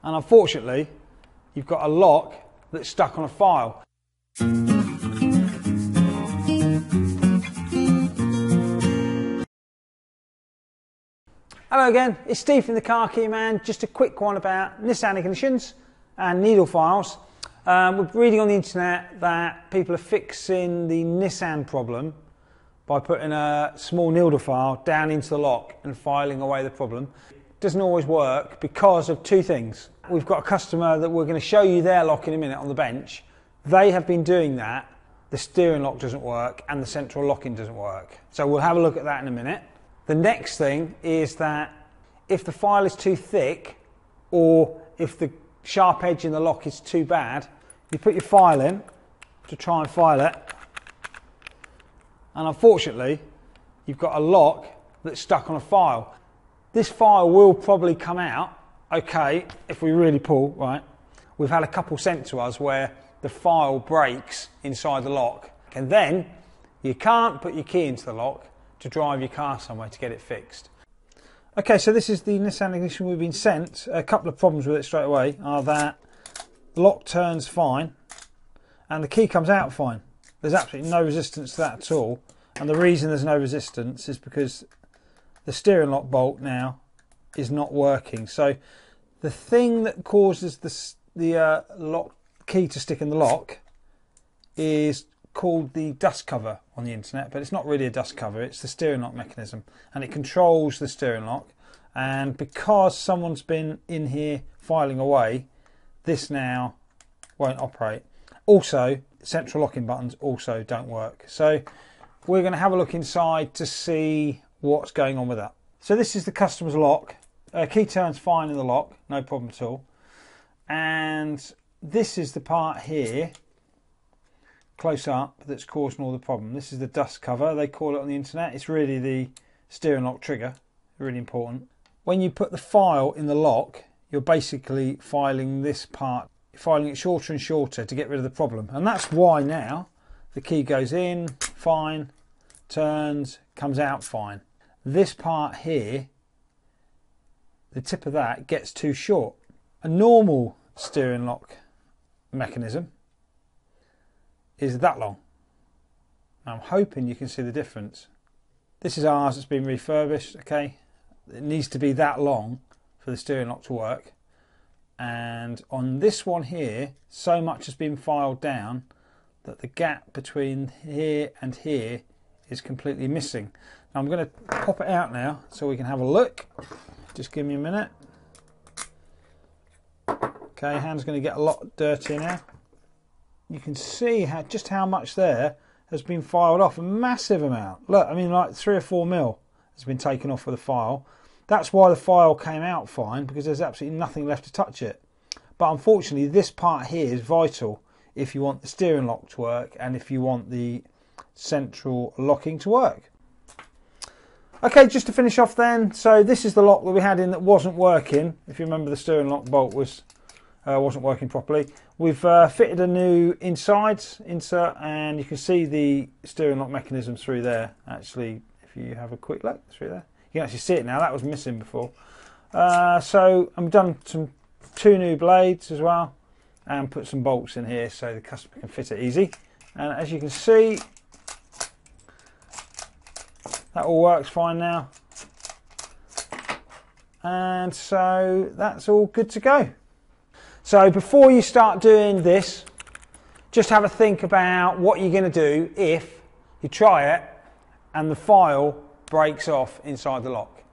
and unfortunately you've got a lock that's stuck on a file. Hello again, it's Steve from the Car Key Man. Just a quick one about Nissan ignitions and needle files. We're reading on the internet that people are fixing the Nissan problem by putting a small needle file down into the lock and filing away the problem. It doesn't always work because of two things. We've got a customer that we're going to show you their lock in a minute on the bench. They have been doing that. The steering lock doesn't work and the central locking doesn't work. So we'll have a look at that in a minute. The next thing is that if the file is too thick or if the sharp edge in the lock is too bad, you put your file in to try and file it, and unfortunately you've got a lock that's stuck on a file. This file will probably come out okay if we really pull, right? We've had a couple sent to us where the file breaks inside the lock and then you can't put your key into the lock to drive your car somewhere to get it fixed. Okay, so this is the Nissan ignition we've been sent. A couple of problems with it straight away are that the lock turns fine and the key comes out fine. There's absolutely no resistance to that at all, and the reason there's no resistance is because the steering lock bolt now is not working. So the thing that causes the lock key to stick in the lock is called the dust cover on the internet, but it's not really a dust cover, it's the steering lock mechanism, and it controls the steering lock. And because someone's been in here filing away, this now won't operate. Also, central locking buttons also don't work. So we're going to have a look inside to see what's going on with that. So this is the customer's lock. Key turns fine in the lock, no problem at all. And this is the part here close up that's causing all the problem. This is the dust cover, they call it on the internet. It's really the steering lock trigger, really important. When you put the file in the lock, you're basically filing this part, filing it shorter and shorter to get rid of the problem. And that's why now the key goes in fine, turns, comes out fine. This part here, the tip of that gets too short. A normal steering lock mechanism is that long. I'm hoping you can see the difference. This is ours, it's been refurbished, okay? It needs to be that long for the steering lock to work. And on this one here, so much has been filed down that the gap between here and here is completely missing. Now I'm going to pop it out now so we can have a look. Just give me a minute. Okay, hand's going to get a lot dirtier now. You can see just how much there has been filed off, a massive amount. Look, I mean like 3 or 4 mil has been taken off with the file. That's why the file came out fine, because there's absolutely nothing left to touch it. But unfortunately this part here is vital if you want the steering lock to work and if you want the central locking to work. Okay, just to finish off then, so this is the lock that we had in that wasn't working. If you remember, the steering lock bolt wasn't working properly. We've fitted a new insert and you can see the steering lock mechanism through there. Actually, if you have a quick look through there, you can actually see it now. That was missing before. So I've done 2 new blades as well and put some bolts in here so the customer can fit it easy. And as you can see, that all works fine now. And so that's all good to go. So before you start doing this, just have a think about what you're going to do if you try it and the file breaks off inside the lock.